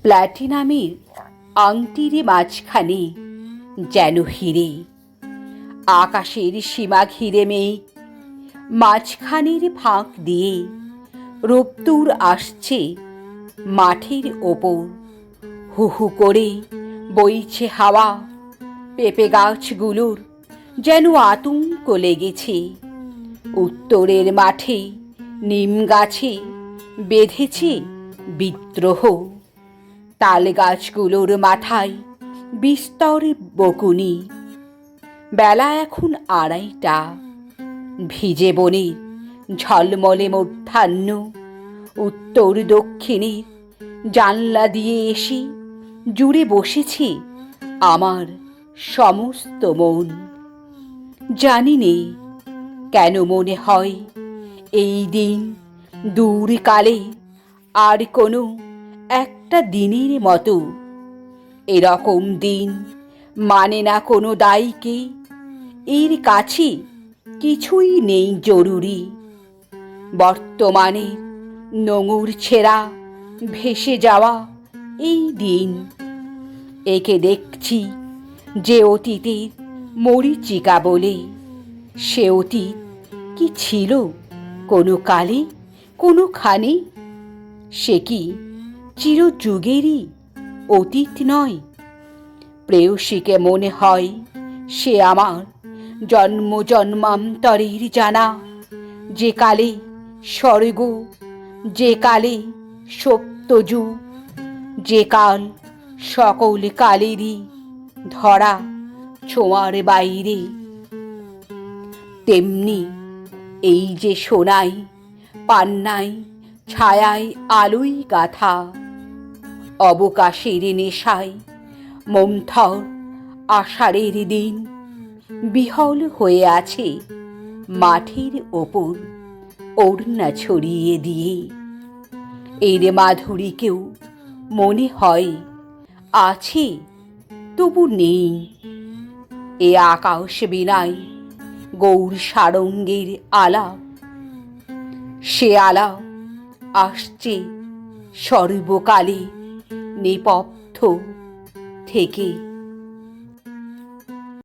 প্ল্যাটিনামের আংটির মাঝখানে যেন হিরে, আকাশের সীমা ঘিরে মেঘ, মাঝখানের ফাঁক দিয়ে রোদ্দুর আসছে মাঠের ওপর। হু হু করে বইছে হাওয়া, পেঁপে গাছগুলোর যেন আতঙ্ক লেগেছে। উত্তরের মাঠে নিম গাছে বেঁধেছে বিদ্রোহ। তাল গাছগুলোর মাথায় বিস্তর বকুনি। বেলা এখন 2:30। ভিজে বনের ঝলমলে মধ্যাহ্ন উত্তর দক্ষিণের জানলা দিয়ে এসে জুড়ে বসেছে আমার সমস্ত মন। জানি নে কেন মনে হয় এই দিন দূরকালে আর কোনো একটা দিনের মতো। এরকম দিন মানে না কোনো দায়কে, এর কাছে কিছুই নেই জরুরি। বর্তমানে নোঙর ছেঁড়া ভেসে যাওয়া এই দিন, একে দেখছি যে অতীতের মরীচিকা বলে। সে অতীত কি ছিল কোনো কালে কোনোখানে? সে কি চিরযুগেরই অতীত নয়? প্রেয়সীকে মনে হয় সে আমার জন্ম জন্মান্তরের জানা, যে কালে স্বর্গ, যে কালে সত্যযুগ, যে কাল সকল কালেরই ধরা ছোঁয়ার বাইরে। তেমনি এই যে সোনাই পান্নায় ছায়ায় আলোই গাথা, অবকাশের নেশায় মন্থর আষাঢ়ের দিন বিহল হয়ে আছে মাঠের ওপর ওড়না ছড়িয়ে দিয়ে। এর মাধুরীকেও মনে হয় আছে তবু নেই। এ আকাশ বিনায় গৌর সারঙ্গের আলাপ, সে আলাপ আসছে সর্বকালে নেপথ্য থেকে।